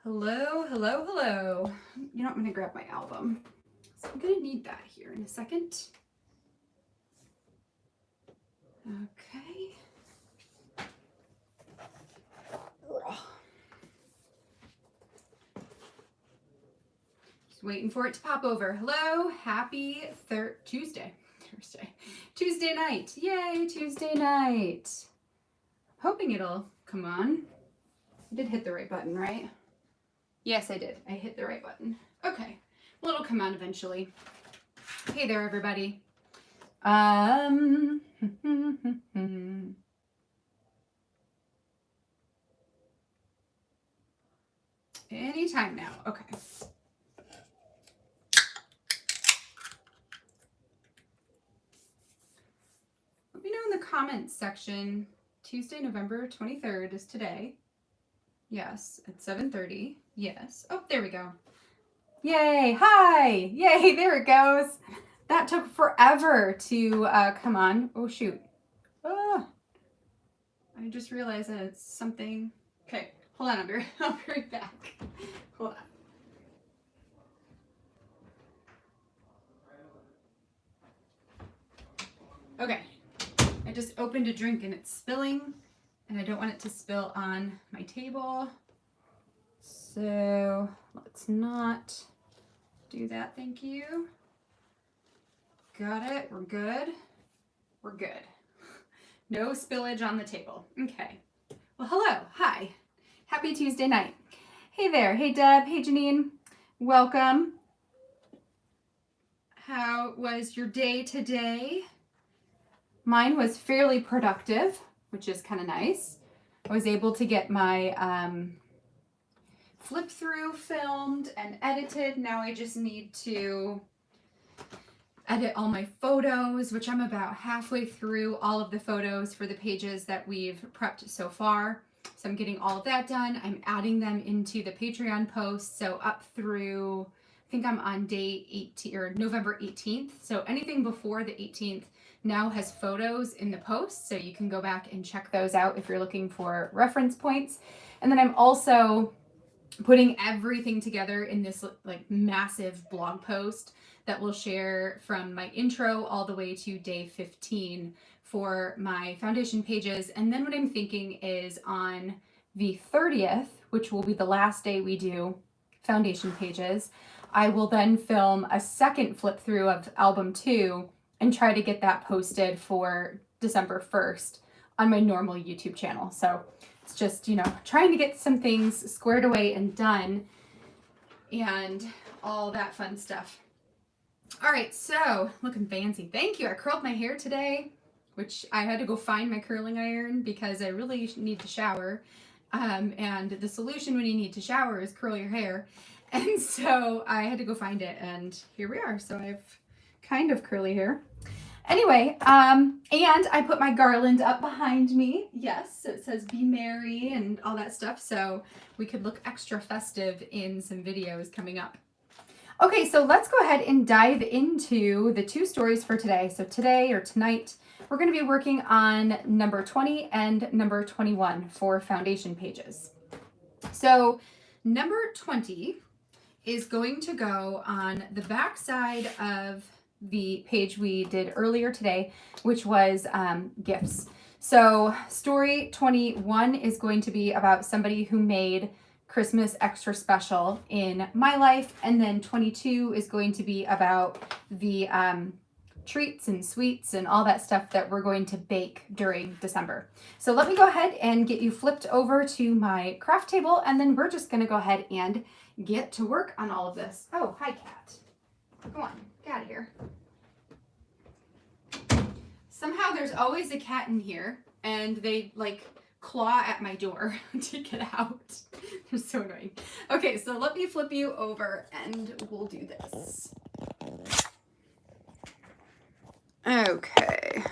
Hello, hello, hello. You know, I'm going to grab my album. So I'm going to need that here in a second. Okay. Just waiting for it to pop over. Hello, happy Tuesday night. Yay, Tuesday night. Hoping it'll come on. I did hit the right button, right? Yes, I did. I hit the right button. Okay. Well, it'll come on eventually. Hey there, everybody. Anytime now. Okay. Let me know in the comments section. Tuesday, November 23rd is today. Yes, at 7:30. Yes. Oh, there we go. Yay. Hi. Yay. There it goes. That took forever to come on. Oh, shoot. Oh, I just realized that it's something. Okay. Hold on. I'll be right back. Hold on. Okay. I just opened a drink and it's spilling, and I don't want it to spill on my table. So let's not do that. Thank you. Got it. We're good. We're good. No spillage on the table. Okay. Well, hello. Hi. Happy Tuesday night. Hey there. Hey, Deb. Hey, Janine. Welcome. How was your day today? Mine was fairly productive, which is kind of nice. I was able to get my flip through filmed and edited. Now I just need to edit all my photos, which I'm about halfway through all of the photos for the pages that we've prepped so far. So I'm getting all of that done. I'm adding them into the Patreon posts. So up through, I think I'm on day 18 or November 18th. So anything before the 18th now has photos in the post. So you can go back and check those out if you're looking for reference points. And then I'm also putting everything together in this like massive blog post that will share from my intro all the way to day 15 for my foundation pages. And then what I'm thinking is on the 30th, which will be the last day we do foundation pages, I will then film a second flip through of album 2 and try to get that posted for December 1st on my normal YouTube channel. So it's just, you know, trying to get some things squared away and done and all that fun stuff. All right, so looking fancy. Thank you. I curled my hair today, which I had to go find my curling iron because I really need to shower. And the solution when you need to shower is curl your hair. And so I had to go find it, and here we are. So I have kind of curly hair. Anyway, and I put my garland up behind me. Yes, so it says be merry and all that stuff. So we could look extra festive in some videos coming up. Okay, so let's go ahead and dive into the 2 stories for today. So today or tonight, we're going to be working on number 20 and number 21 for foundation pages. So number 20 is going to go on the back side of the page we did earlier today, which was gifts. So story 21 is going to be about somebody who made Christmas extra special in my life, and then 22 is going to be about the treats and sweets and all that stuff that we're going to bake during December. So let me go ahead and get you flipped over to my craft table, and then we're just going to go ahead and get to work on all of this. Oh, hi, cat. Come on, get out of here. Somehow there's always a cat in here, and they like claw at my door to get out. They're so annoying. Okay, so let me flip you over and we'll do this. Okay.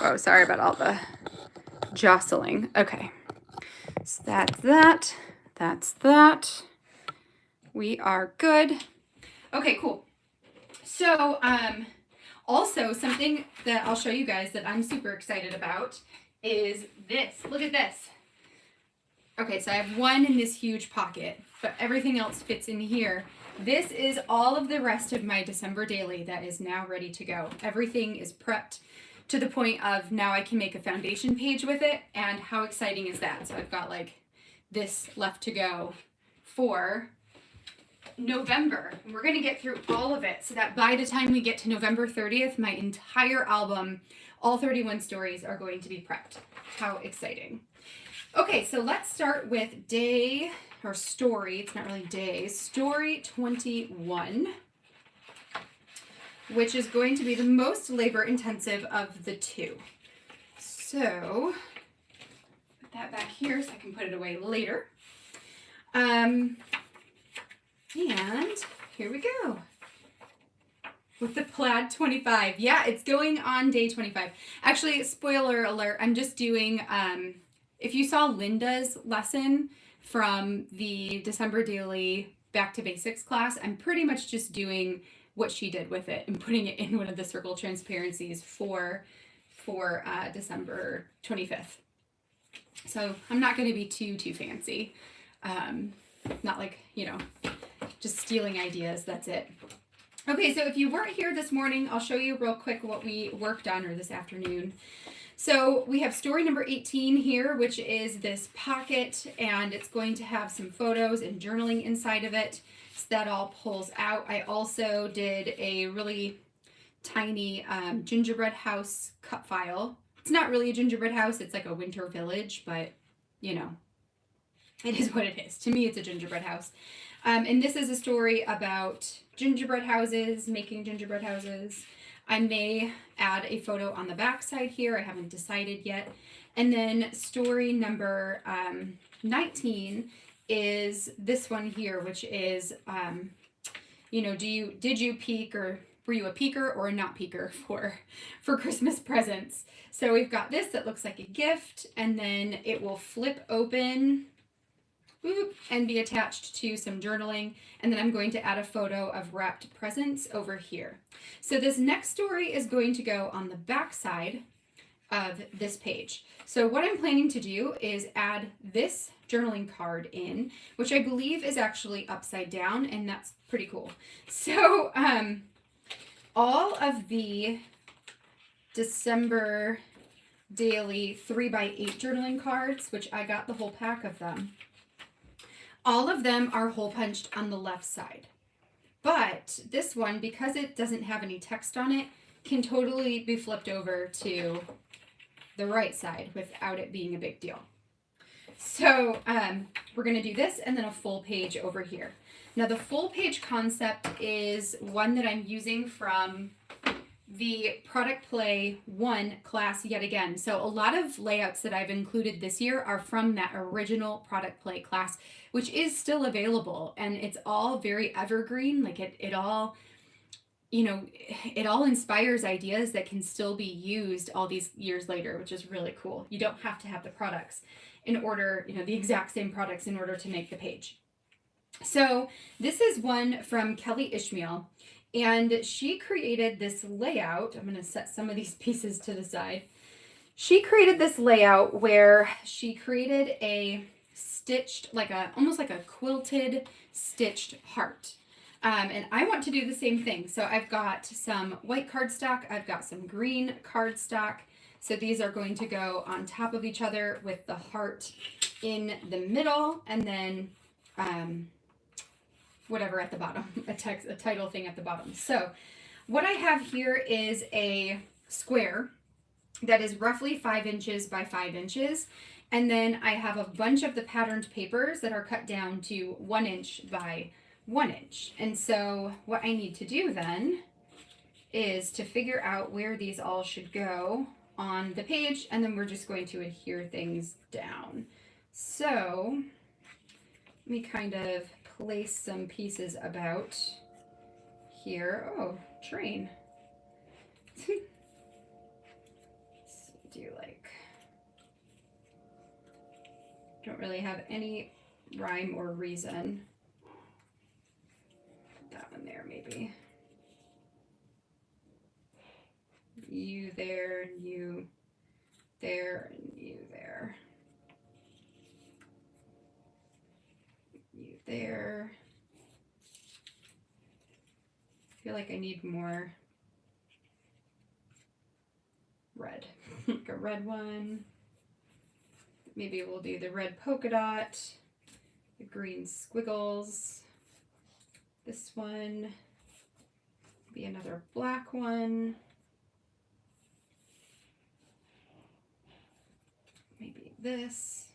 Oh, sorry about all the jostling. Okay. So that's that. That's that. We are good. Okay, cool. So, also something that I'll show you guys that I'm super excited about is this. Look at this. Okay, so I have one in this huge pocket, but everything else fits in here. This is all of the rest of my December daily that is now ready to go. Everything is prepped to the point of now I can make a foundation page with it, and how exciting is that? So I've got like this left to go for November. And we're going to get through all of it so that by the time we get to November 30th, my entire album, all 31 stories, are going to be prepped. How exciting. Okay, so let's start with story, it's not really day, story 21, which is going to be the most labor intensive of the two. So, put that back here so I can put it away later. And here we go. With the plaid 25. Yeah, it's going on day 25. Actually, spoiler alert, I'm just doing, if you saw Linda's lesson from the December Daily Back to Basics class, I'm pretty much just doing what she did with it and putting it in one of the circle transparencies for December 25th. So I'm not going to be too fancy. Not like, just stealing ideas. That's it. Okay, so if you weren't here this morning, I'll show you real quick what we worked on, or this afternoon. So we have story number 18 here, which is this pocket, and it's going to have some photos and journaling inside of it. So that all pulls out. I also did a really tiny gingerbread house cut file. It's not really a gingerbread house, it's like a winter village, but it is what it is. To me, it's a gingerbread house. And this is a story about gingerbread houses, making gingerbread houses. I may add a photo on the back side here. I haven't decided yet. And then story number 19 is this one here, which is, did you peek, or were you a peeker or a not peeker for Christmas presents? So we've got this that looks like a gift, and then it will flip open and be attached to some journaling, and then I'm going to add a photo of wrapped presents over here. So this next story is going to go on the back side of this page. So what I'm planning to do is add this journaling card in, which I believe is actually upside down, and that's pretty cool. So all of the December daily 3x8 journaling cards, which I got the whole pack of them, all of them are hole punched on the left side. But this one, because it doesn't have any text on it, can totally be flipped over to the right side without it being a big deal. So we're going to do this and then a full page over here. Now the full page concept is one that I'm using from the Product Play 1 class yet again. So a lot of layouts that I've included this year are from that original Product Play class, which is still available, and it's all very evergreen. Like it all, it all inspires ideas that can still be used all these years later, which is really cool. You don't have to have the products in order, the exact same products in order to make the page. So this is one from Kelly Ishmael. And she created this layout. I'm going to set some of these pieces to the side. She created this layout where she created a stitched, almost like a quilted stitched heart. And I want to do the same thing. So I've got some white cardstock. I've got some green cardstock. So these are going to go on top of each other with the heart in the middle, and then whatever at the bottom, a title thing at the bottom. So what I have here is a square that is roughly 5 inches by 5 inches. And then I have a bunch of the patterned papers that are cut down to 1 inch by 1 inch. And so what I need to do then is to figure out where these all should go on the page, and then we're just going to adhere things down. So let me kind of place some pieces about here. Oh, train. Let's do don't really have any rhyme or reason. Put that one there maybe. You there, you there, and you there. You there. I feel like I need more red. Like a red one. Maybe we'll do the red polka dot, the green squiggles, this one, maybe another black one, maybe this.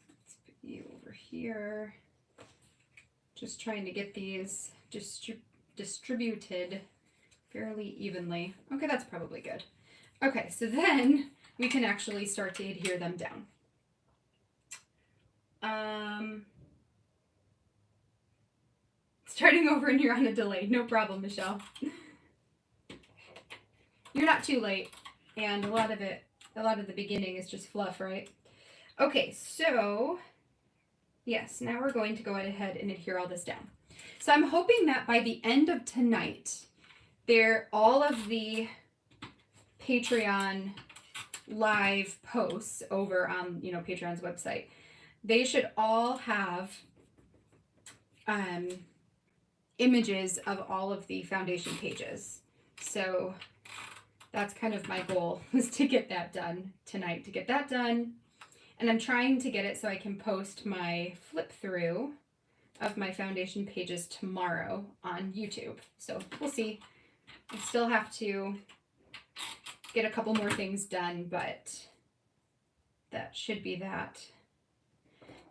Let's put you over here. Just trying to get these distributed fairly evenly. Okay, that's probably good. Okay, so then we can actually start to adhere them down. Starting over and you're on a delay. No problem, Michelle. You're not too late. And a lot of the beginning is just fluff, right? Okay, so yes, now we're going to go ahead and adhere all this down. So I'm hoping that by the end of tonight, all of the Patreon live posts over on, Patreon's website, they should all have images of all of the foundation pages. So that's kind of my goal, was to get that done tonight, to get that done. And I'm trying to get it so I can post my flip through of my foundation pages tomorrow on YouTube. So we'll see. I still have to get a couple more things done, but that should be that.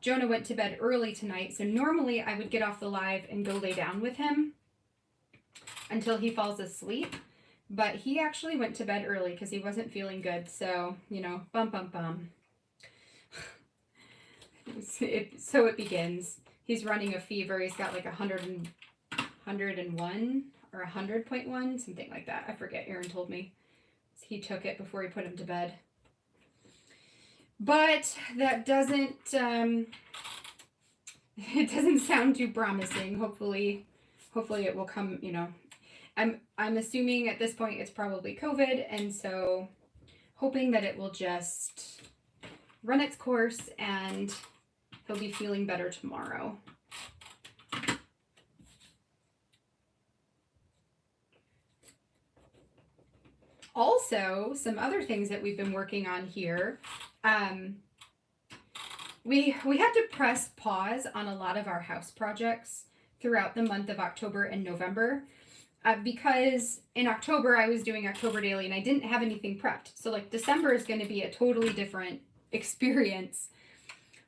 Jonah went to bed early tonight, so normally I would get off the live and go lay down with him until he falls asleep, but he actually went to bed early because he wasn't feeling good, so, bum bum bum. So it begins. He's running a fever. He's got like 101 or 100.1, something like that. I forget. Aaron told me. He took it before he put him to bed. But that doesn't, it doesn't sound too promising. Hopefully it will come, I'm assuming at this point it's probably COVID, and so hoping that it will just run its course and he'll be feeling better tomorrow. Also, some other things that we've been working on here. We had to press pause on a lot of our house projects throughout the month of October and November because in October I was doing October Daily and I didn't have anything prepped. So like December is going to be a totally different experience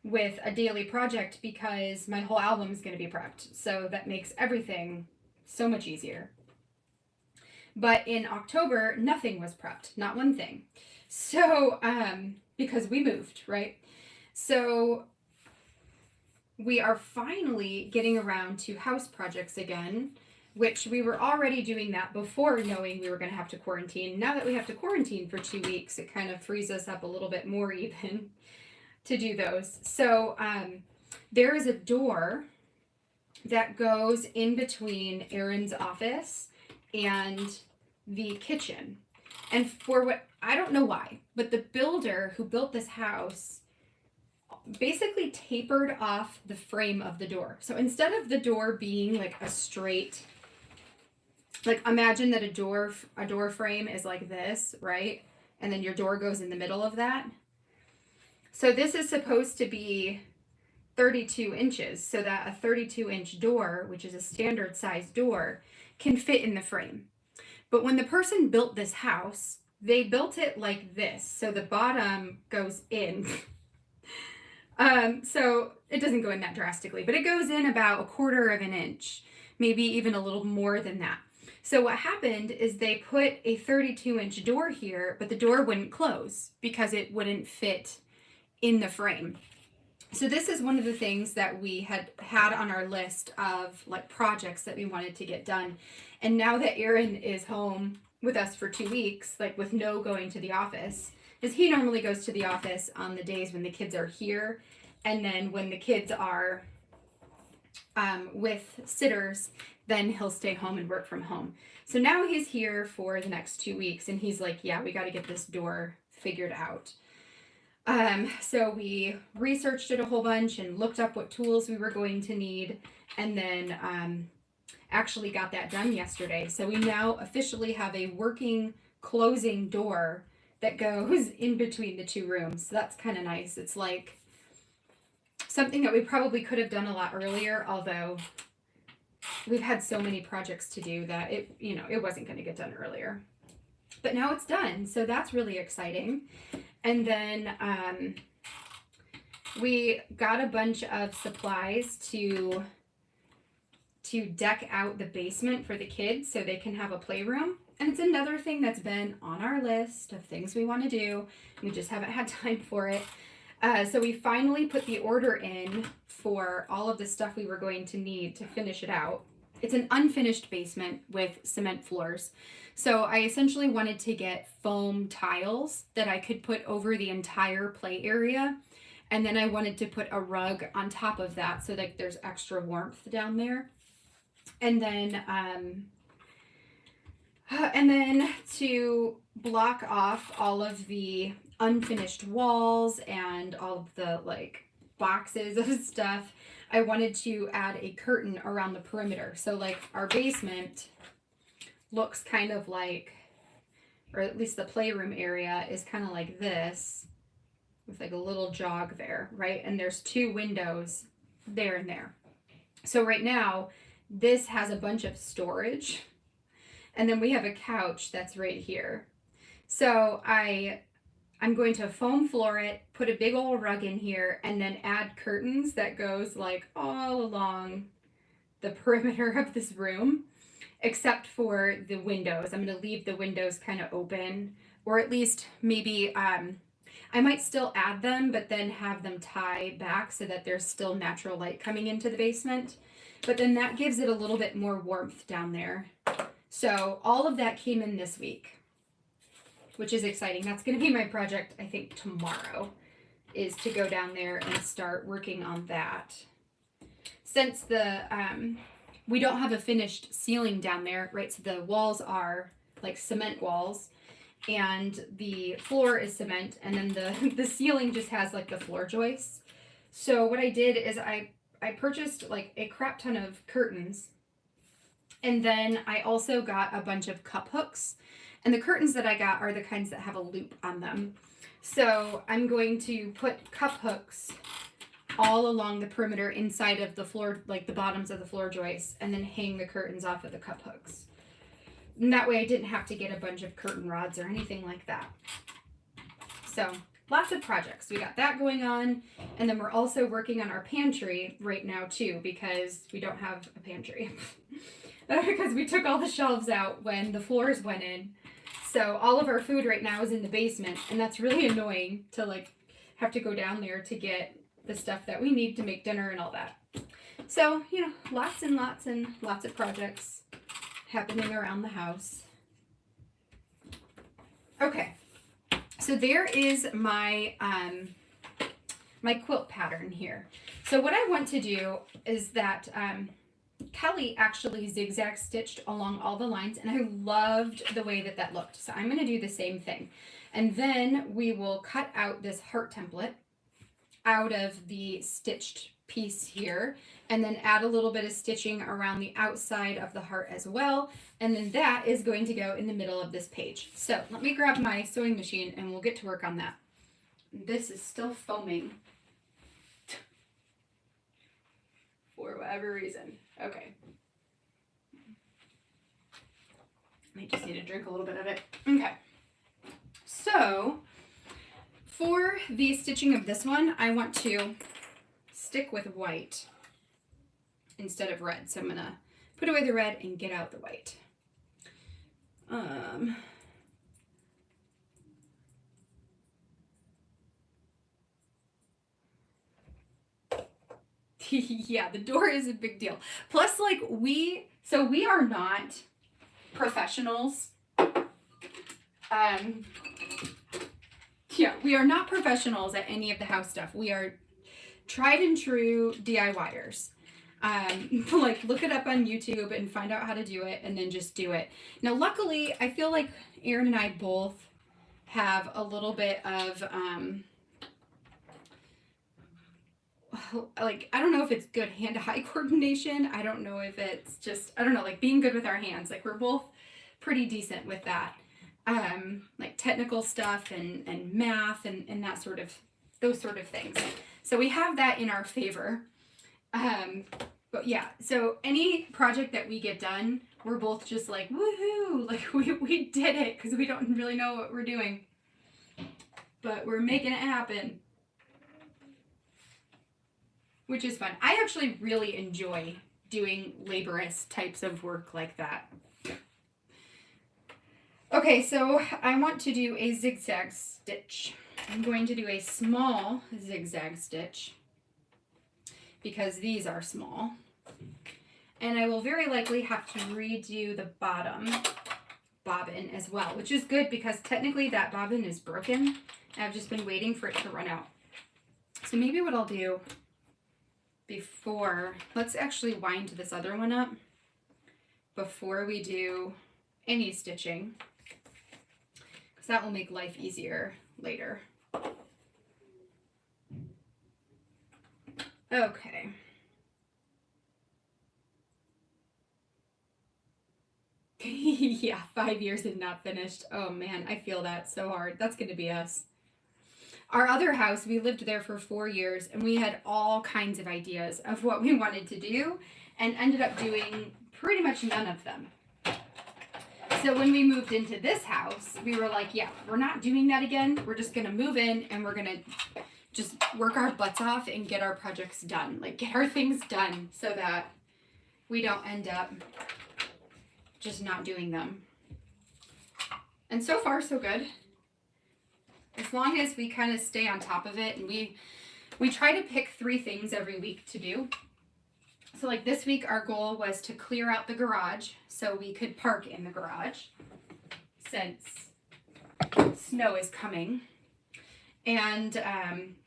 with a daily project because my whole album is going to be prepped. So that makes everything so much easier. But in October, nothing was prepped, not one thing. So, because we moved, right? So we are finally getting around to house projects again, which we were already doing that before knowing we were going to have to quarantine. Now that we have to quarantine for 2 weeks, it kind of frees us up a little bit more even to do those. So there is a door that goes in between Aaron's office and the kitchen. And for what, I don't know why, but the builder who built this house basically tapered off the frame of the door. So instead of the door being like a straight, like imagine that a door frame is like this, right? And then your door goes in the middle of that. So this is supposed to be 32 inches so that a 32-inch door, which is a standard size door, can fit in the frame. But when the person built this house, they built it like this. So the bottom goes in. So it doesn't go in that drastically, but it goes in about 1/4 of an inch, maybe even a little more than that. So what happened is they put a 32-inch door here, but the door wouldn't close because it wouldn't fit in the frame. So this is one of the things that we had on our list of like projects that we wanted to get done. And now that Aaron is home with us for 2 weeks, like with no going to the office, because he normally goes to the office on the days when the kids are here. And then when the kids are with sitters, then he'll stay home and work from home. So now he's here for the next 2 weeks, and he's like, yeah, we got to get this door figured out. So we researched it a whole bunch and looked up what tools we were going to need, and then actually got that done yesterday. So we now officially have a working closing door that goes in between the two rooms. So that's kind of nice. It's like something that we probably could have done a lot earlier, although we've had so many projects to do that it wasn't going to get done earlier. But now it's done, so that's really exciting. And then we got a bunch of supplies to deck out the basement for the kids so they can have a playroom. And it's another thing that's been on our list of things we want to do. We just haven't had time for it. So we finally put the order in for all of the stuff we were going to need to finish it out. It's an unfinished basement with cement floors. So I essentially wanted to get foam tiles that I could put over the entire play area. And then I wanted to put a rug on top of that so that there's extra warmth down there. And then to block off all of the unfinished walls and all of the like boxes of stuff, I wanted to add a curtain around the perimeter. So like our basement looks kind of like, or at least the playroom area is kind of like this, with like a little jog there, right? And there's 2 windows there and there. So right now, this has a bunch of storage, and then we have a couch that's right here. So I'm going to foam floor it, put a big old rug in here, and then add curtains that goes like all along the perimeter of this room, except for the windows. I'm going to leave the windows kind of open, or at least maybe I might still add them, but then have them tie back so that there's still natural light coming into the basement. But then that gives it a little bit more warmth down there. So all of that came in this week, which is exciting. That's going to be my project, I think, tomorrow, is to go down there and start working on that. Since we don't have a finished ceiling down there, right? So the walls are like cement walls, and the floor is cement, and then the ceiling just has like the floor joists. So what I did is I purchased like a crap ton of curtains, and then I also got a bunch of cup hooks. And the curtains that I got are the kinds that have a loop on them. So I'm going to put cup hooks all along the perimeter inside of the floor, like the bottoms of the floor joists, and then hang the curtains off of the cup hooks. And that way I didn't have to get a bunch of curtain rods or anything like that. So lots of projects. We got that going on. And then we're also working on our pantry right now too, because we don't have a pantry. Because we took all the shelves out when the floors went in. So all of our food right now is in the basement, and that's really annoying to like have to go down there to get the stuff that we need to make dinner and all that. So, lots and lots and lots of projects happening around the house. Okay. So there is my my quilt pattern here. So what I want to do is that Kelly actually zigzag stitched along all the lines, and I loved the way that looked. So I'm going to do the same thing. And then we will cut out this heart template out of the stitched piece here, and then add a little bit of stitching around the outside of the heart as well. And then that is going to go in the middle of this page. So let me grab my sewing machine and we'll get to work on that. This is still foaming for whatever reason. Okay. I just need to drink a little bit of it. Okay. So for the stitching of this one, I want to stick with white instead of red. So I'm going to put away the red and get out the white. Yeah, the door is a big deal. Plus, like, we are not professionals. Yeah, we are not professionals at any of the house stuff. We are tried and true DIYers. Like look it up on YouTube and find out how to do it and then just do it. Now, luckily, I feel like Aaron and I both have a little bit of, like, I don't know if it's good hand-eye coordination. I don't know if it's just, I don't know, like being good with our hands. Like we're both pretty decent with that. Like technical stuff and math and that sort of, those sort of things. So we have that in our favor. But yeah, so any project that we get done, we're both just like, woohoo, like we did it, because we don't really know what we're doing. But we're making it happen. Which is fun. I actually really enjoy doing laborious types of work like that. Okay, so I want to do a zigzag stitch. I'm going to do a small zigzag stitch because these are small. And I will very likely have to redo the bottom bobbin as well, which is good because technically that bobbin is broken. I've just been waiting for it to run out. So maybe what I'll do before, let's actually wind this other one up before we do any stitching, because that will make life easier later. Okay. Yeah, 5 years and not finished. Oh man, I feel that so hard. That's going to be us. Our other house, we lived there for 4 years and we had all kinds of ideas of what we wanted to do and ended up doing pretty much none of them. So when we moved into this house, we were like, yeah, we're not doing that again. We're just going to move in and we're going to just work our butts off and get our projects done. Like get our things done so that we don't end up just not doing them. And so far, so good. As long as we kind of stay on top of it, and we try to pick 3 things every week to do. So like this week, our goal was to clear out the garage so we could park in the garage since snow is coming. And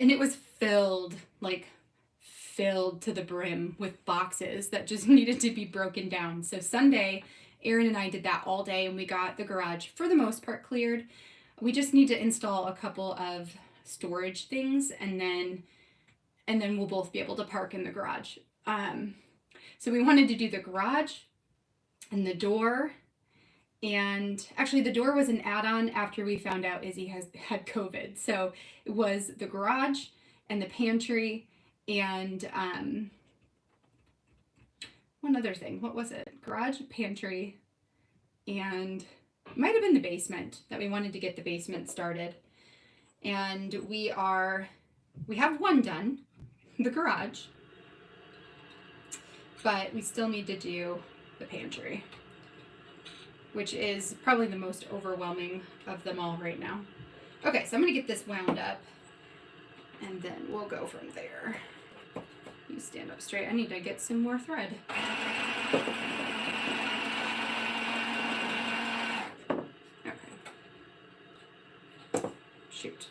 it was filled to the brim with boxes that just needed to be broken down. So Sunday, Aaron and I did that all day and we got the garage for the most part cleared. We just need to install a couple of storage things and then we'll both be able to park in the garage. So we wanted to do the garage and the door, and actually the door was an add-on after we found out Izzy had COVID. So it was the garage and the pantry and one other thing. What was it? Garage, pantry, and it might have been the basement that we wanted to get the basement started. And we have one done, the garage, but we still need to do the pantry, which is probably the most overwhelming of them all right now. Okay, so I'm gonna get this wound up and then we'll go from there. You stand up straight. I need to get some more thread. Shoot.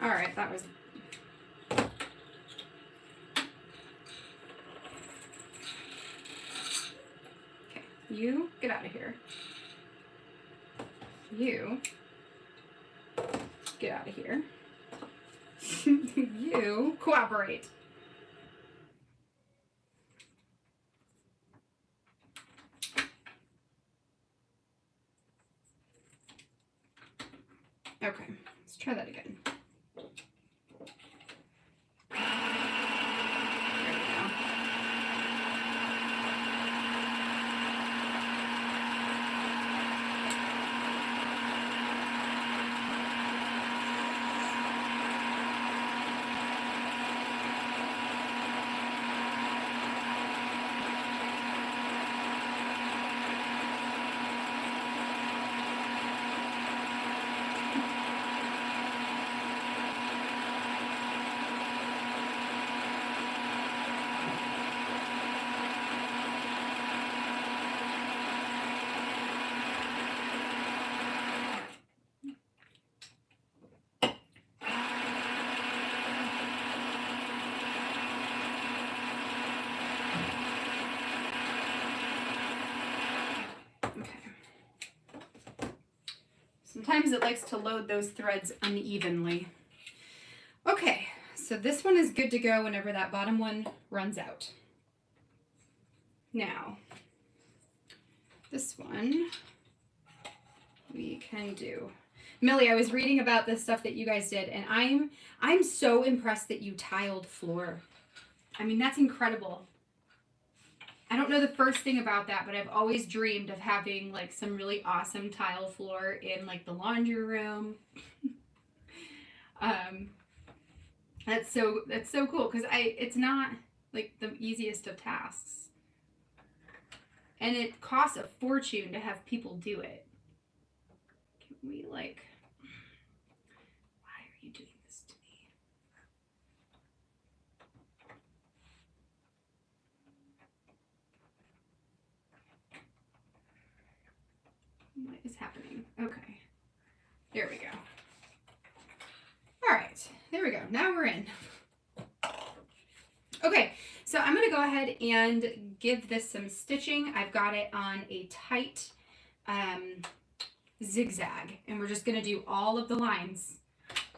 All right, that was... Okay, you get out of here. You get out of here. You cooperate. Okay, let's try that again. Sometimes it likes to load those threads unevenly. Okay, so this one is good to go whenever that bottom one runs out. Now, this one we can do. Millie, I was reading about this stuff that you guys did, and I'm so impressed that you tiled floor. I mean, that's incredible. I don't know the first thing about that, but I've always dreamed of having like some really awesome tile floor in like the laundry room. That's so cool because it's not like the easiest of tasks. And it costs a fortune to have people do it. Can we like, why are you doing this to me? What is happening? Okay. There we go. All right, there we go. Now we're in. Okay, so I'm going to go ahead and give this some stitching. I've got it on a tight zigzag, and we're just going to do all of the lines,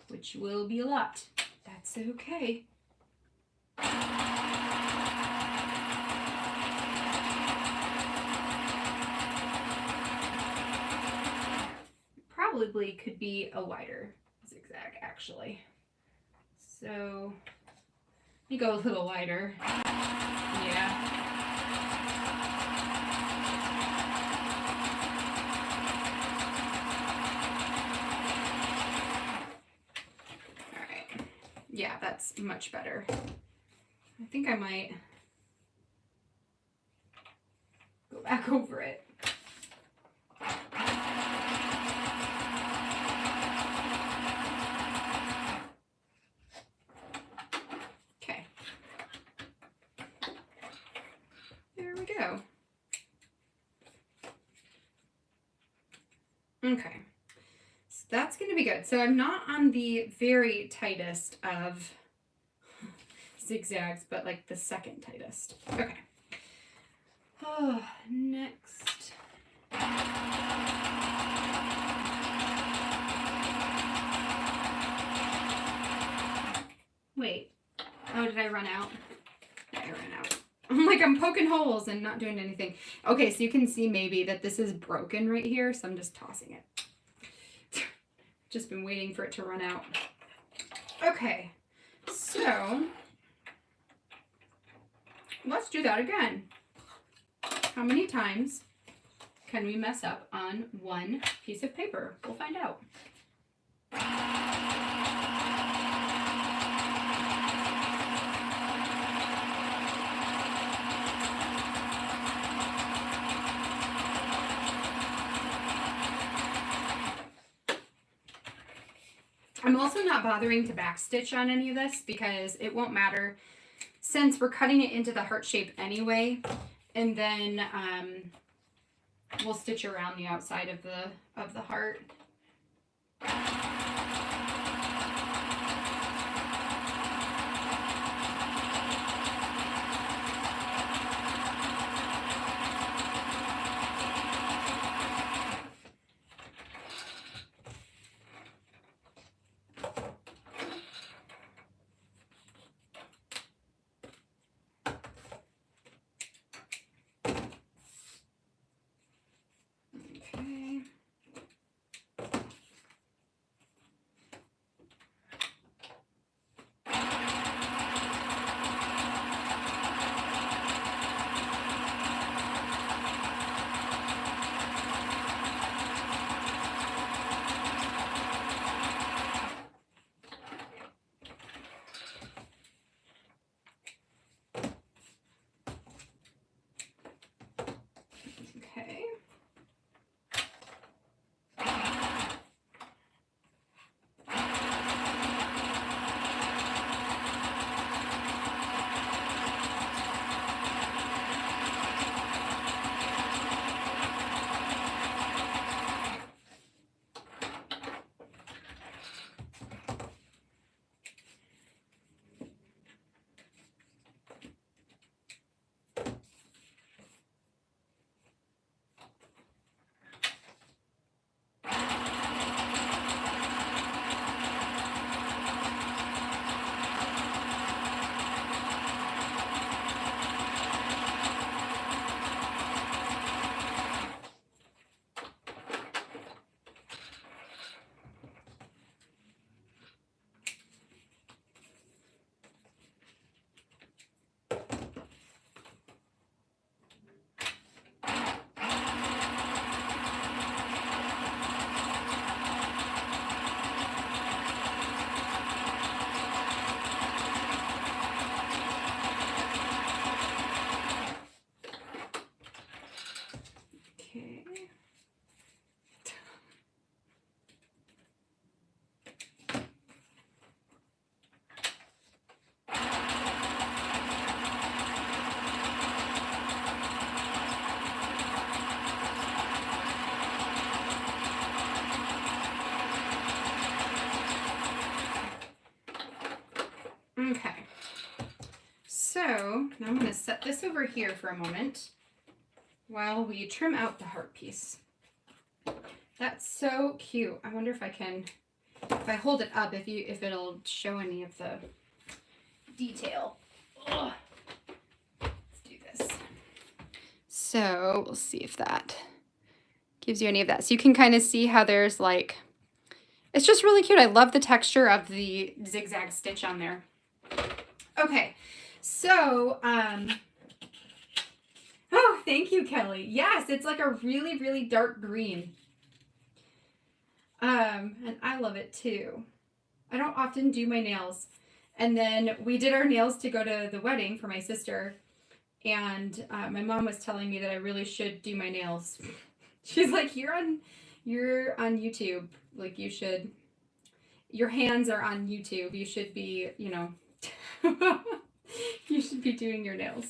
which will be a lot. That's okay. Probably could be a wider zigzag, actually. So let me go a little wider. Yeah. All right. Yeah, that's much better. I think I might go back over it. Okay, so that's going to be good. So I'm not on the very tightest of zigzags, but like the second tightest. Okay. Oh, next. Wait. Oh, did I run out? I ran out. I'm like, I'm poking holes and not doing anything. Okay, so you can see maybe that this is broken right here, so I'm just tossing it. Just been waiting for it to run out. Okay, so let's do that again. How many times can we mess up on one piece of paper? We'll find out. I'm also not bothering to backstitch on any of this because it won't matter since we're cutting it into the heart shape anyway, and then we'll stitch around the outside of the heart. set this over here for a moment while we trim out the heart piece. That's so cute. I wonder if I can, if I hold it up, if it'll show any of the detail. Ugh. Let's do this. So we'll see if that gives you any of that. So you can kind of see how there's like, it's just really cute. I love the texture of the zigzag stitch on there. Okay, so, oh, thank you, Kelly. Yes, it's like a really, really dark green. And I love it too. I don't often do my nails. And then we did our nails to go to the wedding for my sister. And my mom was telling me that I really should do my nails. She's like, you're on YouTube. Like you should, your hands are on YouTube. You should be, you know, you should be doing your nails.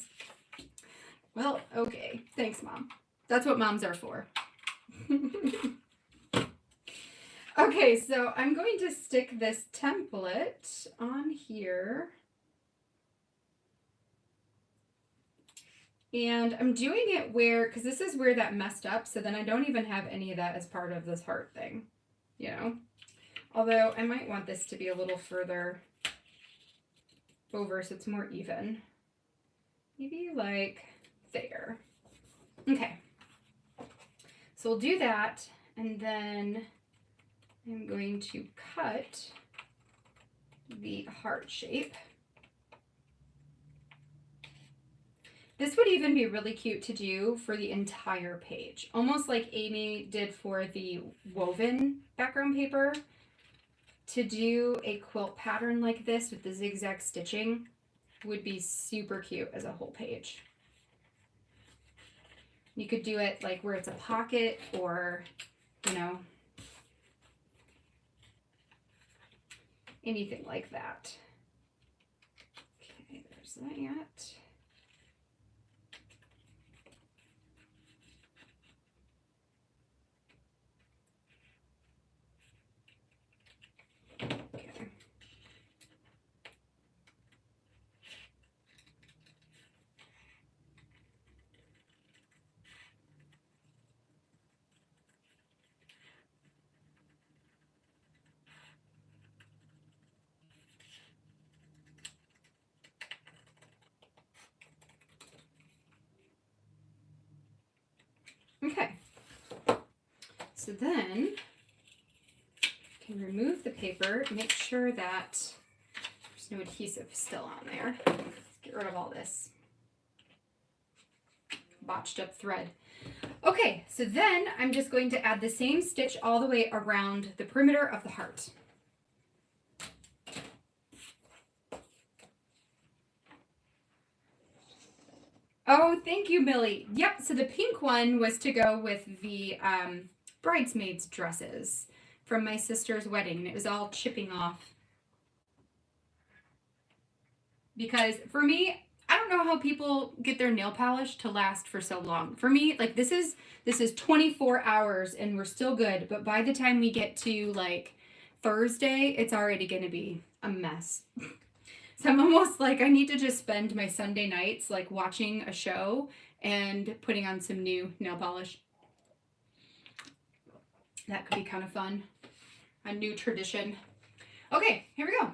Well, okay. Thanks, Mom. That's what moms are for. Okay, so I'm going to stick this template on here. And I'm doing it where, because this is where that messed up, so then I don't even have any of that as part of this heart thing, you know? Although I might want this to be a little further over so it's more even. Maybe like there. Okay. So we'll do that, and then I'm going to cut the heart shape. This would even be really cute to do for the entire page, almost like Amy did for the woven background paper. To do a quilt pattern like this with the zigzag stitching would be super cute as a whole page. You could do it like where it's a pocket or, you know, anything like that. Okay, there's that. Okay, so then I can remove the paper, make sure that there's no adhesive still on there. Let's get rid of all this botched up thread. Okay, so then I'm just going to add the same stitch all the way around the perimeter of the heart. Oh, thank you, Millie. Yep, so the pink one was to go with the bridesmaids' dresses from my sister's wedding, and it was all chipping off. Because for me, I don't know how people get their nail polish to last for so long. For me, like this is 24 hours and we're still good, but by the time we get to like Thursday, it's already going to be a mess. So I'm almost like I need to just spend my Sunday nights like watching a show and putting on some new nail polish. That could be kind of fun. A new tradition. Okay, here we go.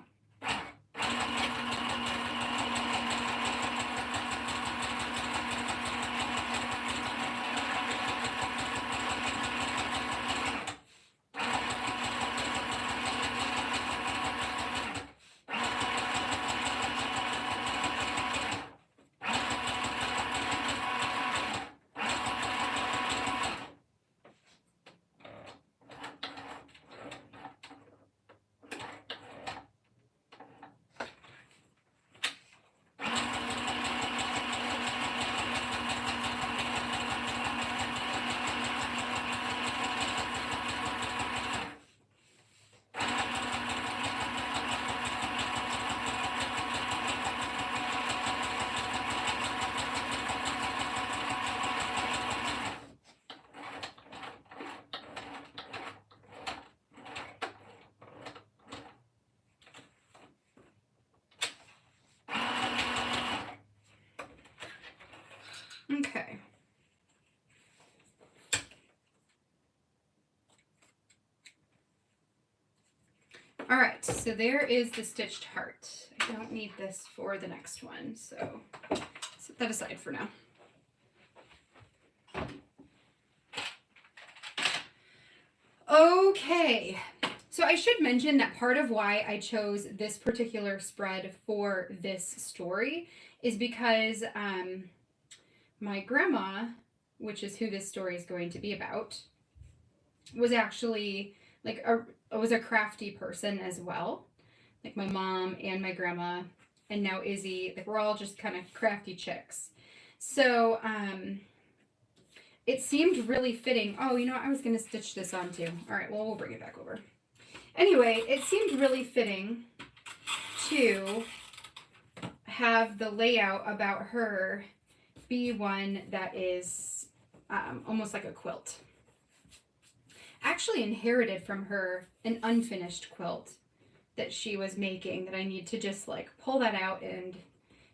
Okay. All right, so there is the stitched heart. I don't need this for the next one, so set that aside for now. Okay, so I should mention that part of why I chose this particular spread for this story is because my grandma, which is who this story is going to be about, was actually like was a crafty person as well. Like my mom and my grandma and now Izzy, like we're all just kind of crafty chicks. So it seemed really fitting. Oh, you know, I was going to stitch this on too. All right, well, we'll bring it back over. Anyway, it seemed really fitting to have the layout about her be one that is almost like a quilt. Actually inherited from her an unfinished quilt that she was making that I need to just like pull that out and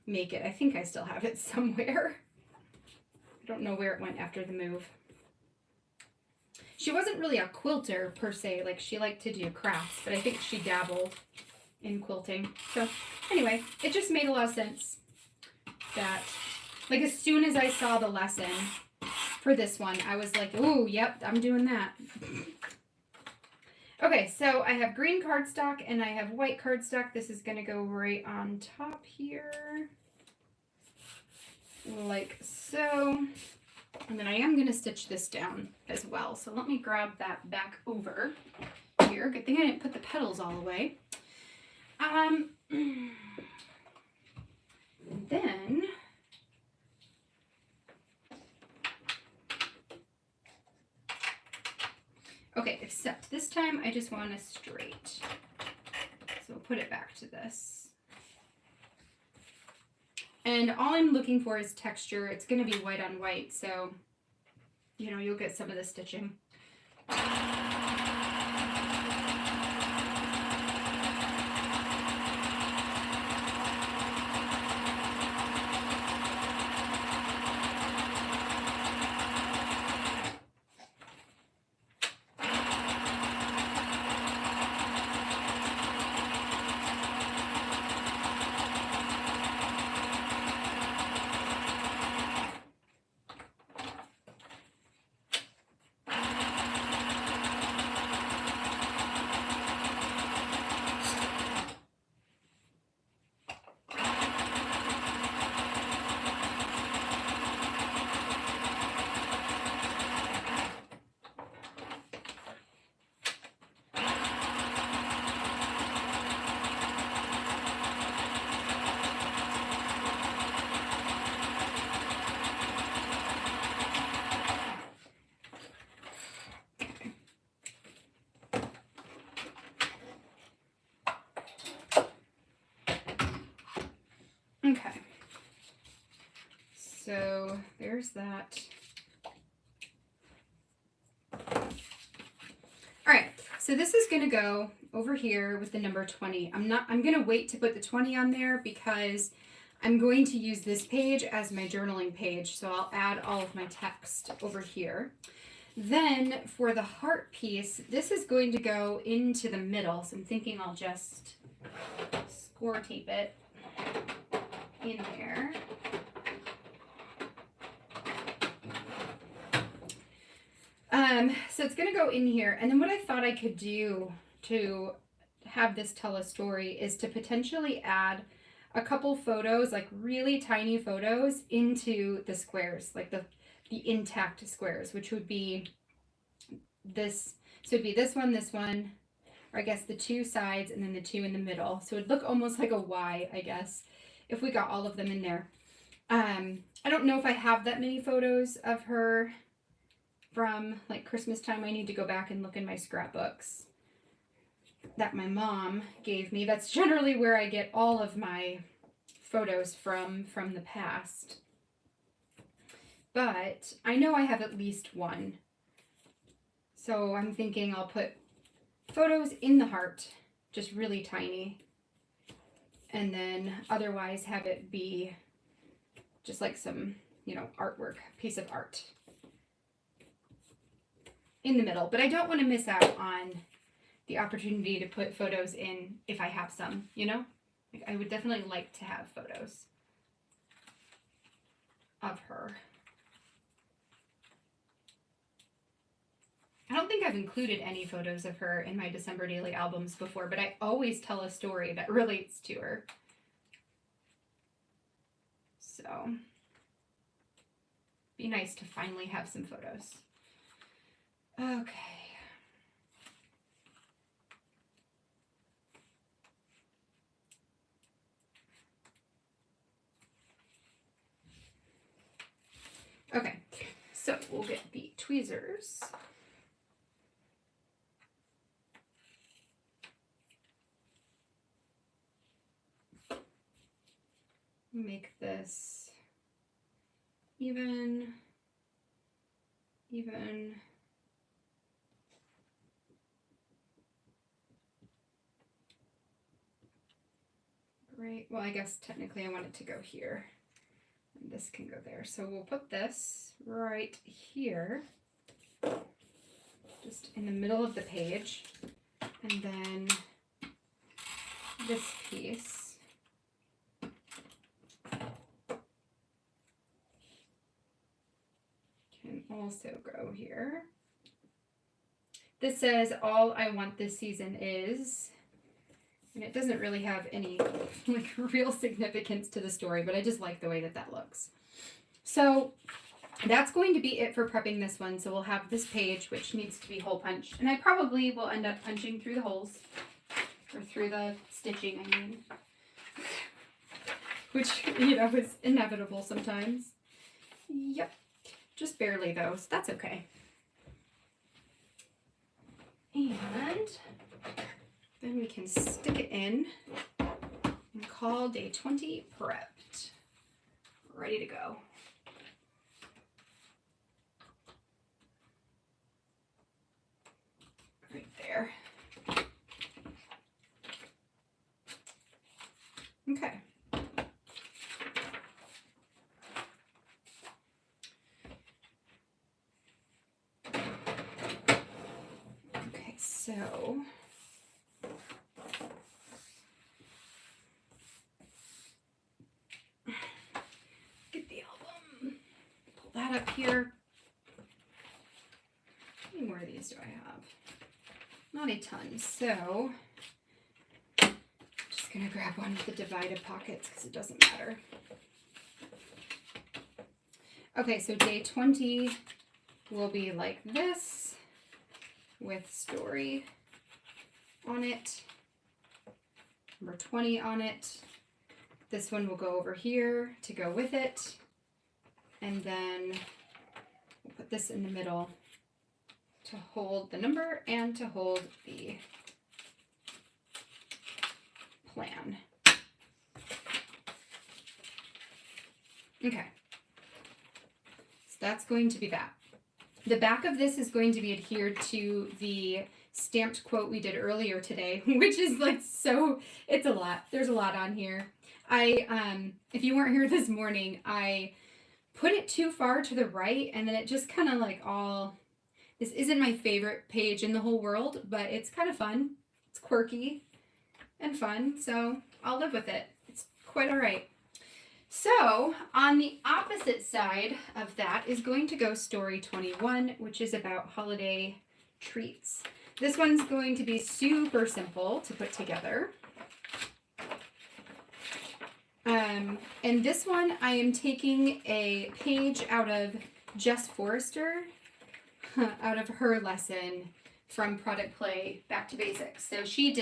make it. I think I still have it somewhere. I don't know where it went after the move. She wasn't really a quilter per se, like she liked to do crafts, but I think she dabbled in quilting. So anyway, it just made a lot of sense that like as soon as I saw the lesson for this one, I was like, ooh, yep, I'm doing that. Okay, so I have green cardstock and I have white cardstock. This is going to go right on top here. Like so. And then I am going to stitch this down as well. So let me grab that back over here. Good thing I didn't put the petals all away. Then okay, except this time I just want a straight. So we'll put it back to this. And all I'm looking for is texture. It's going to be white on white, so, you know, you'll get some of the stitching. Okay, so there's that. All right, so this is gonna go over here with the number 20. I'm gonna wait to put the 20 on there because I'm going to use this page as my journaling page, so I'll add all of my text over here. Then for the heart piece, this is going to go into the middle, so I'm thinking I'll just score tape it in there. So it's going to go in here. And then what I thought I could do to have this tell a story is to potentially add a couple photos, like really tiny photos, into the squares, like the intact squares, which would be this. So it'd be this one, or I guess the two sides and then the two in the middle. So it'd look almost like a Y, I guess, if we got all of them in there. I don't know if I have that many photos of her from like Christmas time. I need to go back and look in my scrapbooks that my mom gave me. That's generally where I get all of my photos from the past. But I know I have at least one. So I'm thinking I'll put photos in the heart, just really tiny. And then otherwise have it be just like some you know, artwork, piece of art in the middle. But I don't want to miss out on the opportunity to put photos in if I have some, you know? Like, I would definitely like to have photos of her. I don't think I've included any photos of her in my December daily albums before, but I always tell a story that relates to her. So, be nice to finally have some photos. Okay. Okay, so we'll get the tweezers. Make this even. Right, well, I guess technically I want it to go here. And this can go there. So we'll put this right here, just in the middle of the page. And then this piece can also go here. This says, all I want this season is, and it doesn't really have any like real significance to the story, but I just like the way that that looks. So that's going to be it for prepping this one. So we'll have this page, which needs to be hole punched. And I probably will end up punching through the holes, or through the stitching, I mean. Which, you know, is inevitable sometimes. Yep. Just barely though, so that's okay. And then we can stick it in and call day 20 prepped. Ready to go. Right there. Okay. Okay, so get the album. Pull that up here. How many more of these do I have? Not a ton, so just gonna grab one with the divided pockets because it doesn't matter. Okay, so day 20 will be like this with story on it, number 20 on it. This one will go over here to go with it, and then we'll put this in the middle to hold the number and to hold the plan. Okay, so that's going to be that. The back of this is going to be adhered to the stamped quote we did earlier today, which is like so, it's a lot. There's a lot on here. If you weren't here this morning, I put it too far to the right, and then it just kind of like all, this isn't my favorite page in the whole world, but it's kind of fun. It's quirky and fun, so I'll live with it. It's quite all right. So on the opposite side of that is going to go story 21, which is about holiday treats. This one's going to be super simple to put together. And this one I am taking a page out of Jess Forrester, out of her lesson from Product Play Back to Basics. So she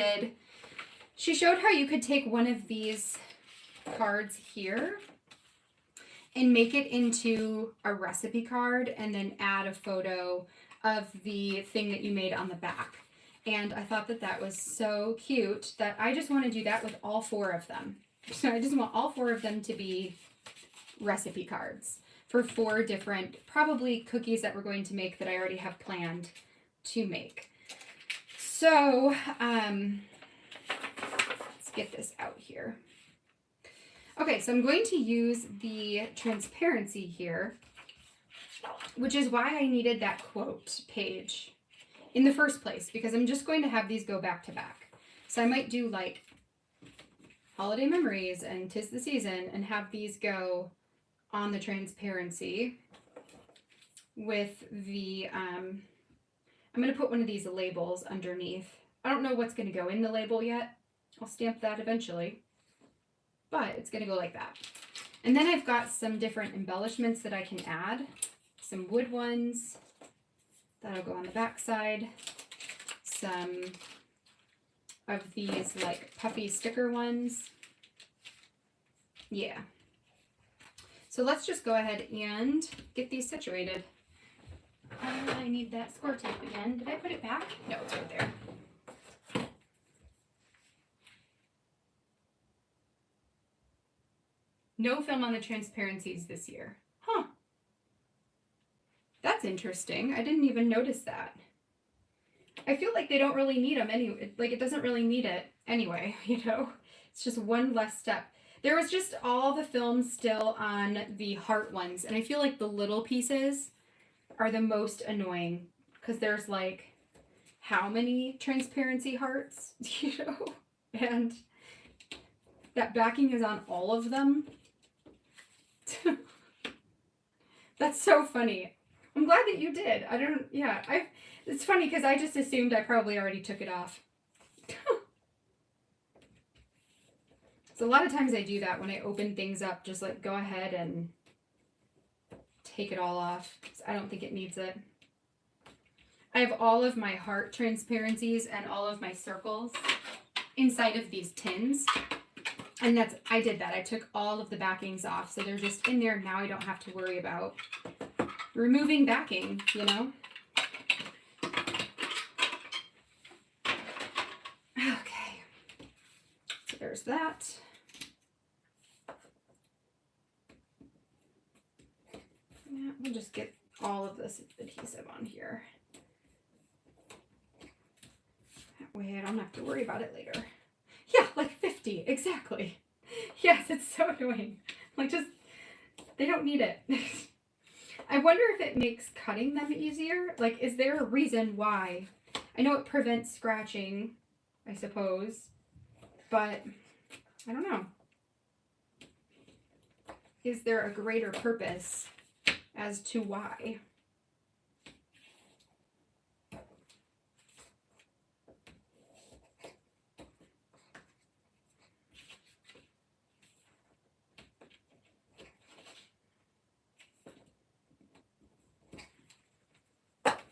showed how you could take one of these cards here and make it into a recipe card and then add a photo of the thing that you made on the back. And I thought that that was so cute that I just want to do that with all 4 of them. So I just want all 4 of them to be recipe cards for 4 different, probably cookies that we're going to make that I already have planned to make. So let's get this out here. Okay, so I'm going to use the transparency here, which is why I needed that quote page in the first place, because I'm just going to have these go back to back. So I might do like holiday memories and 'tis the season and have these go on the transparency with the, I'm going to put one of these labels underneath. I don't know what's going to go in the label yet. I'll stamp that eventually, but it's going to go like that. And then I've got some different embellishments that I can add. Some wood ones that'll go on the back side. Some of these like puffy sticker ones. Yeah. So let's just go ahead and get these situated. I need that score tape again. Did I put it back? No, it's right there. No film on the transparencies this year. Huh. That's interesting. I didn't even notice that. I feel like they don't really need them anyway. Like, it doesn't really need it anyway, you know? It's just one less step. There was just all the films still on the heart ones, and I feel like the little pieces are the most annoying because there's like how many transparency hearts, you know? And that backing is on all of them. That's so funny. I'm glad that you did. I don't, yeah, it's funny because I just assumed I probably already took it off. So a lot of times I do that when I open things up, just like go ahead and take it all off. I don't think it needs it. I have all of my heart transparencies and all of my circles inside of these tins. And I did that. I took all of the backings off. So they're just in there. Now I don't have to worry about removing backing, you know? Okay. So there's that. Yeah, we'll just get all of this adhesive on here. That way I don't have to worry about it later. Yeah, like 50, exactly. Yes, it's so annoying. Like, just, they don't need it. I wonder if it makes cutting them easier. Like, is there a reason why? I know it prevents scratching, I suppose, but I don't know. Is there a greater purpose as to why?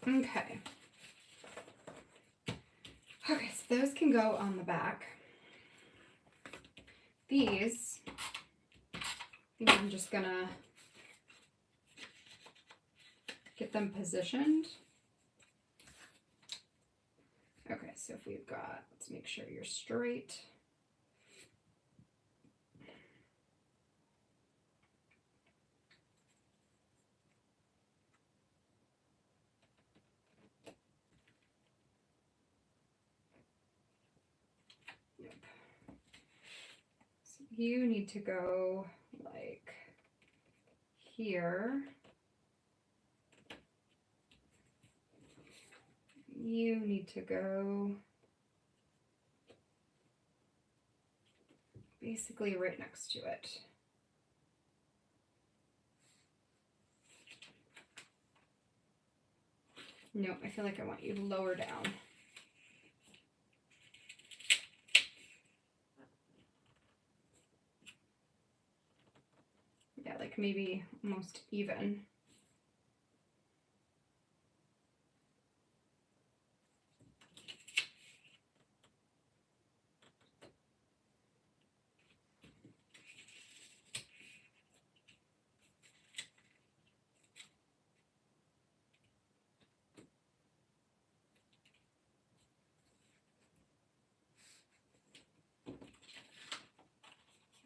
Okay. Okay, so those can go on the back. These, I think I'm just gonna get them positioned. Okay, so if we've got, let's make sure you're straight. Yep. So you need to go like here. You need to go basically right next to it. No, I feel like I want you lower down. Yeah, like maybe almost even.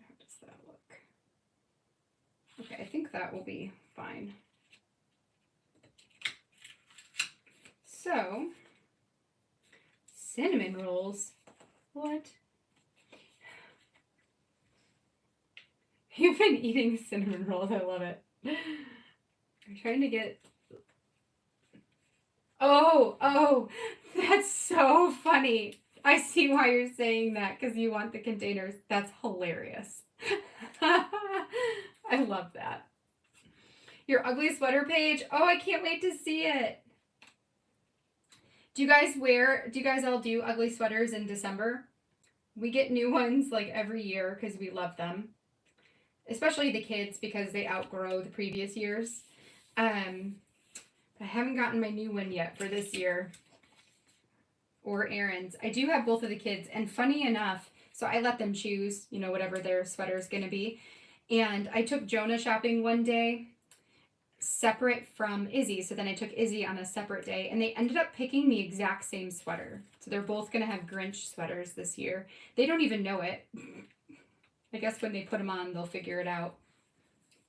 How does that look? Okay, I think that will be fine. So, cinnamon rolls. What? been eating cinnamon rolls. I love it. I'm trying to get... Oh, that's so funny. I see why you're saying that, because you want the containers. That's hilarious. I love that. Your ugly sweater page. Oh, I can't wait to see it. Do you guys all do ugly sweaters in December? We get new ones like every year because we love them. Especially the kids, because they outgrow the previous years. I haven't gotten my new one yet for this year. Or Aaron's. I do have both of the kids, and funny enough, so I let them choose, you know, whatever their sweater is going to be. And I took Jonah shopping one day, separate from Izzy. So then I took Izzy on a separate day, and they ended up picking the exact same sweater. So they're both going to have Grinch sweaters this year. They don't even know it. I guess when they put them on, they'll figure it out.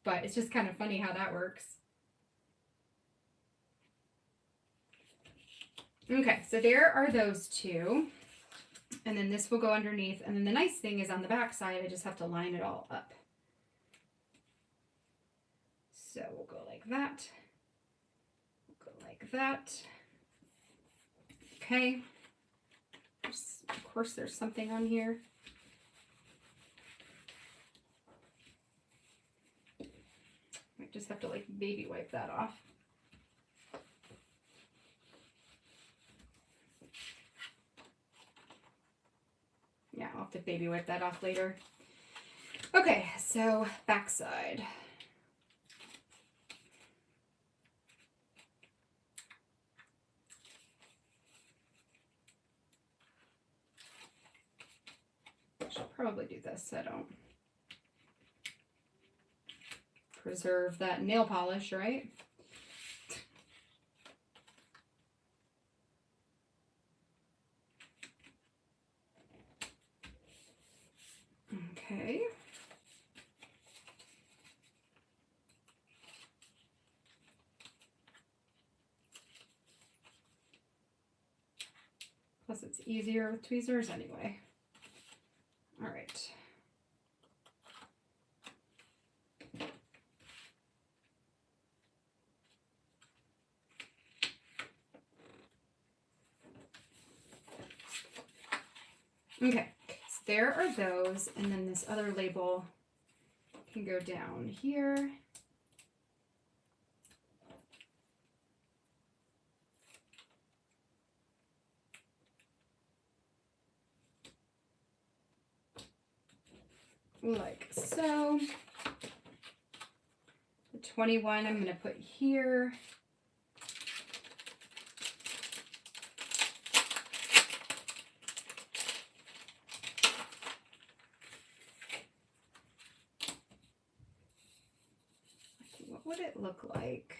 But it's just kind of funny how that works. Okay, so there are those two. And then this will go underneath. And then the nice thing is on the back side, I just have to line it all up. So we'll go like that. We'll go like that. Okay. Of course, there's something on here. Might just have to like baby wipe that off. Yeah, I'll have to baby wipe that off later. Okay, so backside. I should probably do this so I don't preserve that nail polish, right? Okay. Plus it's easier with tweezers anyway. All right. Okay, so there are those, and then this other label can go down here. Like so. The 21 I'm going to put here. What would it look like?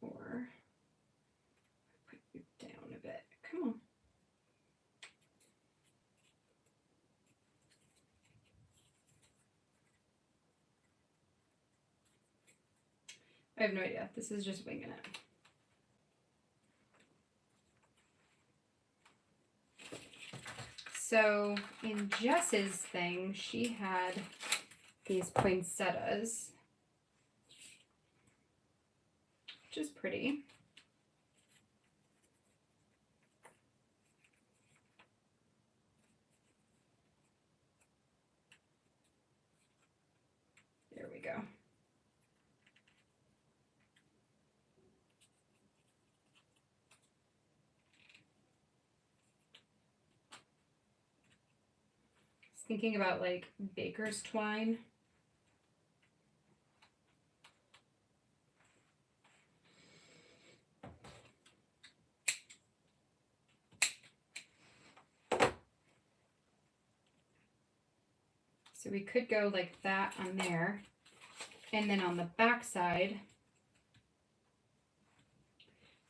Or put you down a bit. Come on. I have no idea. This is just winging it. So in Jess's thing, she had these poinsettias, which is pretty. There we go. Thinking about like baker's twine. So we could go like that on there. And then on the back side,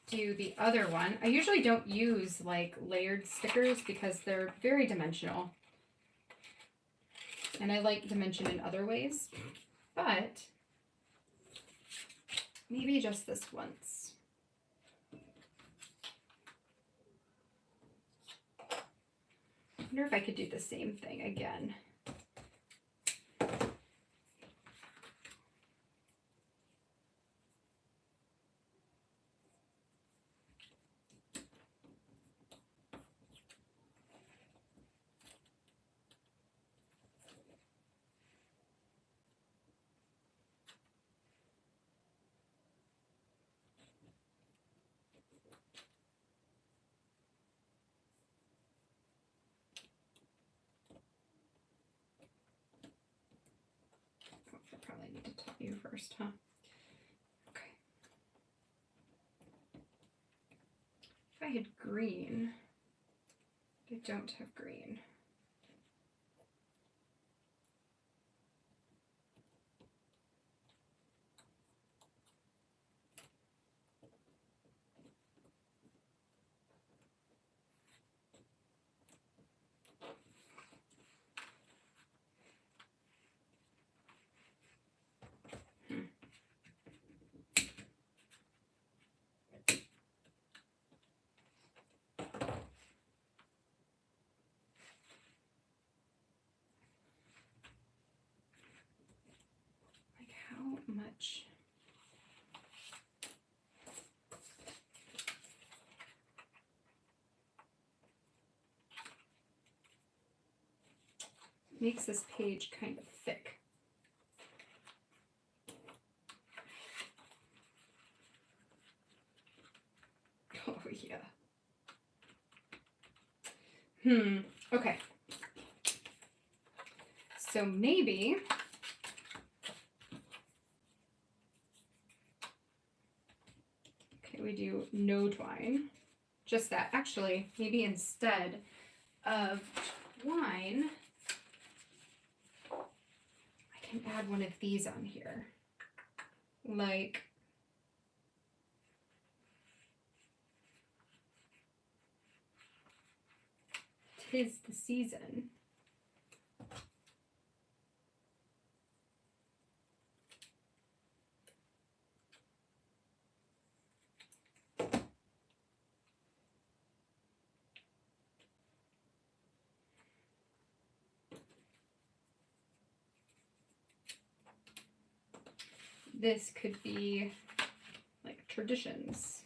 do the other one. I usually don't use like layered stickers because they're very dimensional. And I like dimension in other ways, but maybe just this once. I wonder if I could do the same thing again. Probably need to tell you first, huh? Okay. If I had green, I don't have green. How much? Makes this page kind of thick. Oh yeah. Okay. So maybe we do no twine, just that. Actually, maybe instead of twine, I can add one of these on here, like "'Tis the Season." This could be like traditions,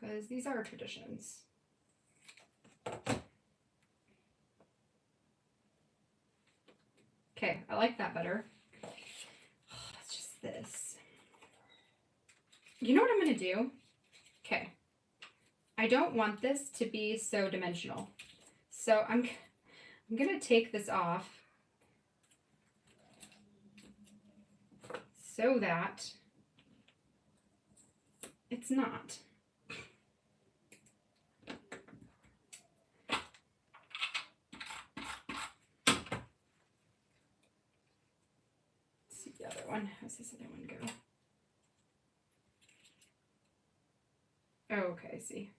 because these are traditions. Okay, I like that better. It's just this. You know what I'm going to do? Okay. I don't want this to be so dimensional. So I'm going to take this off so that it's not. Let's see the other one. How's this other one go? Oh, okay, I see.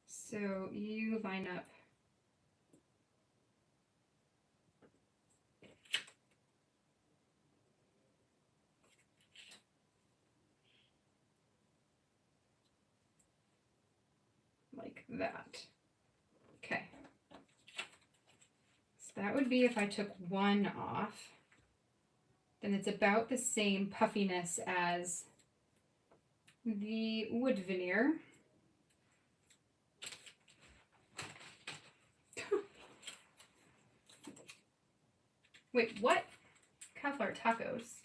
So you line up like that. Okay. So that would be if I took one off. Then it's about the same puffiness as the wood veneer. Wait, what? Cauliflower tacos.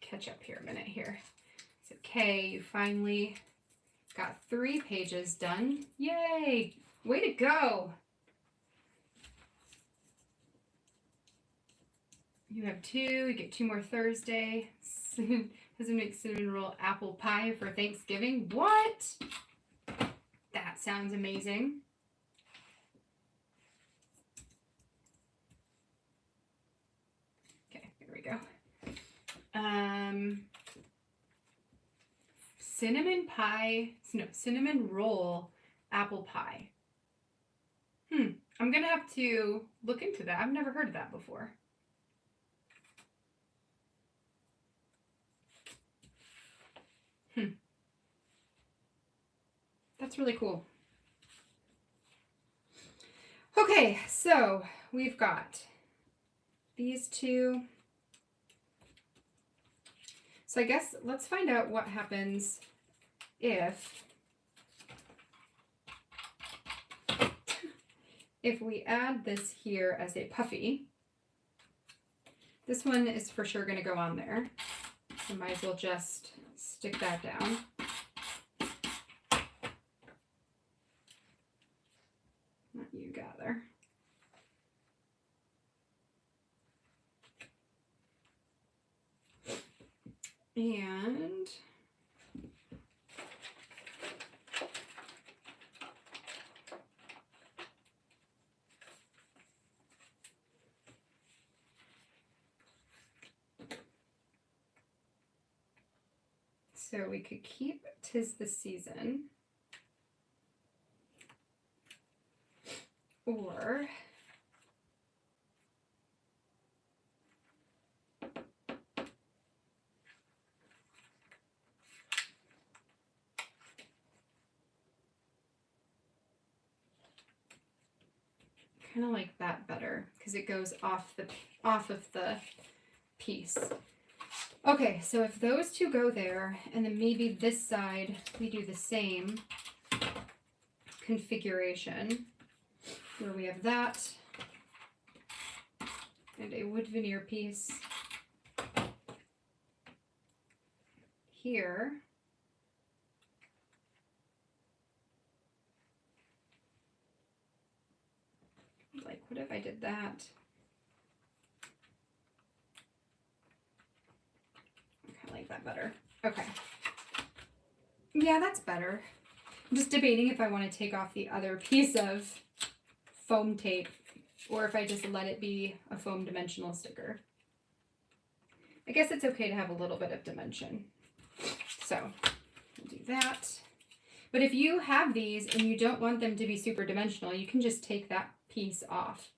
Catch up here a minute here. It's okay, you finally got 3 pages done. Yay! Way to go! You have 2, you get 2 more Thursday. Soon Husband makes cinnamon roll apple pie for Thanksgiving. What? That sounds amazing. Okay, here we go. Cinnamon pie, no, cinnamon roll apple pie. I'm gonna have to look into that. I've never heard of that before. That's really cool. Okay, so we've got these two. So I guess let's find out what happens if we add this here as a puffy. This one is for sure going to go on there. So might as well just stick that down. Not you gather. And so we could keep 'Tis the Season, or kind of like that better because it goes off of the piece. Okay, so if those two go there, and then maybe this side we do the same configuration where we have that and a wood veneer piece here. Like, what if I did that? I kind of like that better. Okay. Yeah, that's better. I'm just debating if I want to take off the other piece of foam tape or if I just let it be a foam dimensional sticker. I guess it's okay to have a little bit of dimension. So we'll do that. But if you have these and you don't want them to be super dimensional, you can just take that piece off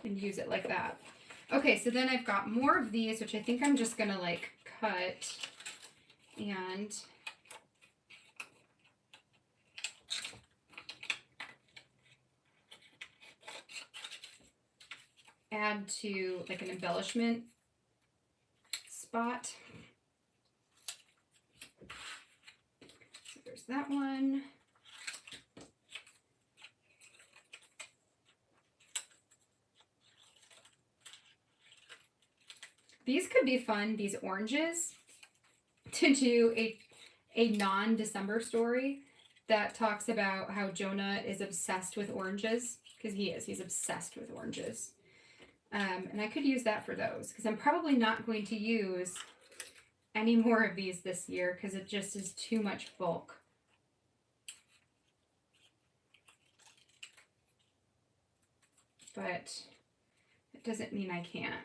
and use it like that. Okay, so then I've got more of these, which I think I'm just gonna like cut and add to like an embellishment spot. So there's that one. These could be fun, these oranges, to do a non-December story that talks about how Jonah is obsessed with oranges, because he's obsessed with oranges. And I could use that for those, because I'm probably not going to use any more of these this year, because it just is too much bulk. But it doesn't mean I can't.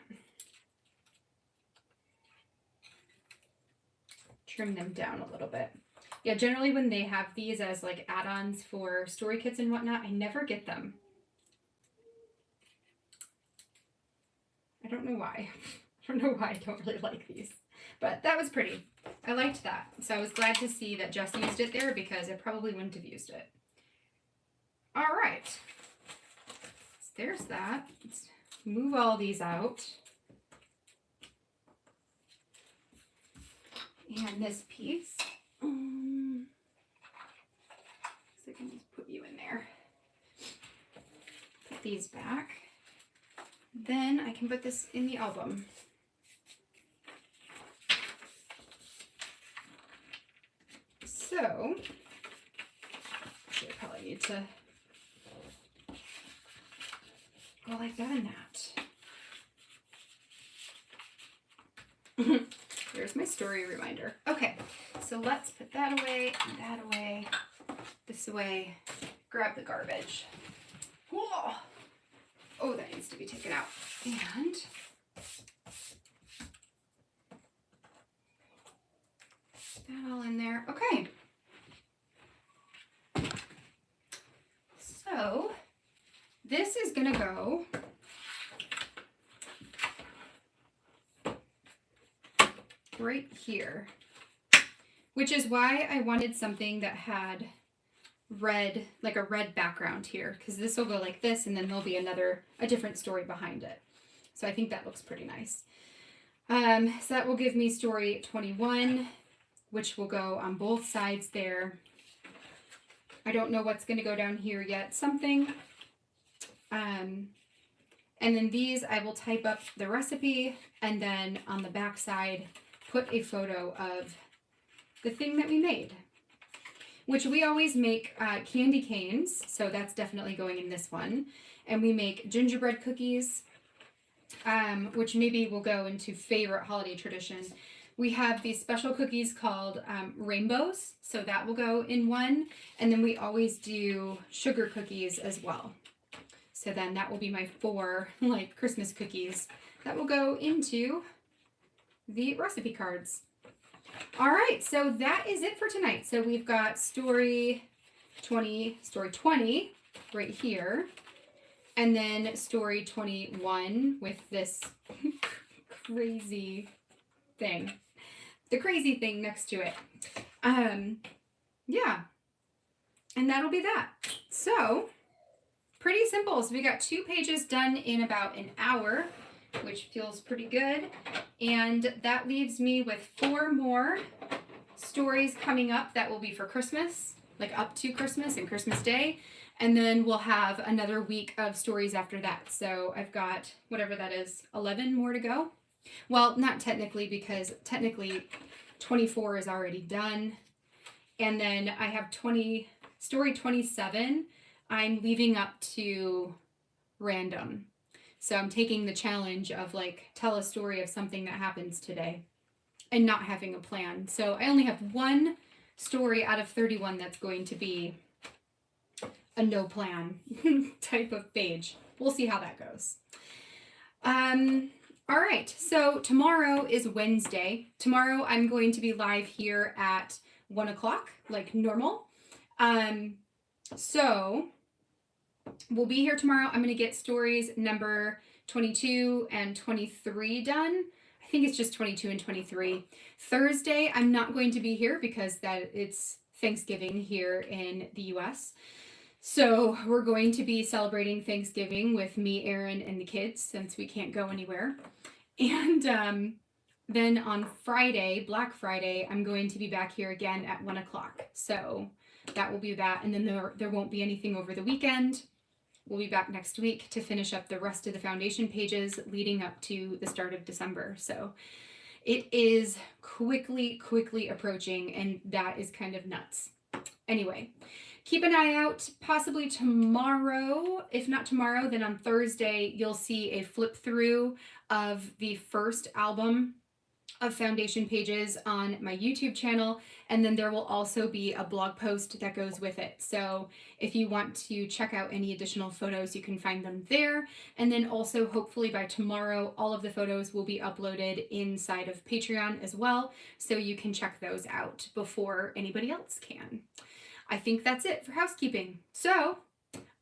Trim them down a little bit. Yeah, generally when they have these as like add-ons for story kits and whatnot, I never get them. I don't know why. I don't know why I don't really like these. But that was pretty. I liked that. So I was glad to see that Jess used it there because I probably wouldn't have used it. All right. So there's that. Let's move all these out. And this piece, so I can just put you in there. Put these back. Then I can put this in the album. So, actually I probably need to go like that and that. There's my story reminder. Okay, so let's put that away, this away, grab the garbage. Whoa. Oh, that needs to be taken out. And that all in there. Okay. So this is gonna go right here, which is why I wanted something that had red, like a red background here, because this will go like this, and then there'll be a different story behind it. So I think that looks pretty nice. So that will give me story 21, which will go on both sides there. I don't know what's going to go down here yet. Something. And then these, I will type up the recipe, and then on the back side, put a photo of the thing that we made, which we always make candy canes. So that's definitely going in this one. And we make gingerbread cookies, which maybe will go into favorite holiday tradition. We have these special cookies called rainbows, so that will go in one. And then we always do sugar cookies as well. So then that will be my 4 like Christmas cookies that will go into the recipe cards. All right, so that is it for tonight. So we've got story 20 right here, and then story 21 with this crazy thing. The crazy thing next to it. Yeah. And that'll be that. So, pretty simple. So we got 2 pages done in about an hour, which feels pretty good. And that leaves me with 4 more stories coming up that will be for Christmas, like up to Christmas and Christmas Day. And then we'll have another week of stories after that. So I've got, whatever that is, 11 more to go. Well, not technically, because technically 24 is already done. And then I have story 27, I'm leaving up to random. So I'm taking the challenge of like, tell a story of something that happens today and not having a plan. So I only have 1 story out of 31 that's going to be a no plan type of page. We'll see how that goes. All right, so tomorrow is Wednesday. Tomorrow I'm going to be live here at 1 o'clock, like normal. So we'll be here tomorrow. I'm going to get stories number 22 and 23 done. I think it's just 22 and 23. Thursday, I'm not going to be here because it's Thanksgiving here in the US. So we're going to be celebrating Thanksgiving with me, Erin, and the kids since we can't go anywhere. And then on Friday, Black Friday, I'm going to be back here again at 1 o'clock. So that will be that. And then there won't be anything over the weekend. We'll be back next week to finish up the rest of the foundation pages leading up to the start of December. So it is quickly approaching, and that is kind of nuts. Anyway, keep an eye out. Possibly tomorrow, if not tomorrow, then on Thursday, you'll see a flip through of the first album of foundation pages on my YouTube channel, and then there will also be a blog post that goes with it. So if you want to check out any additional photos, you can find them there. And then also hopefully by tomorrow, all of the photos will be uploaded inside of Patreon as well, so you can check those out before anybody else can. I think that's it for housekeeping. So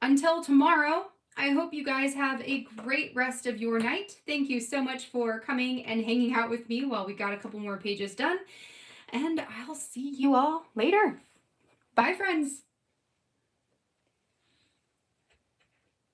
until tomorrow, I hope you guys have a great rest of your night. Thank you so much for coming and hanging out with me while we got a couple more pages done. And I'll see you all later. Bye, friends.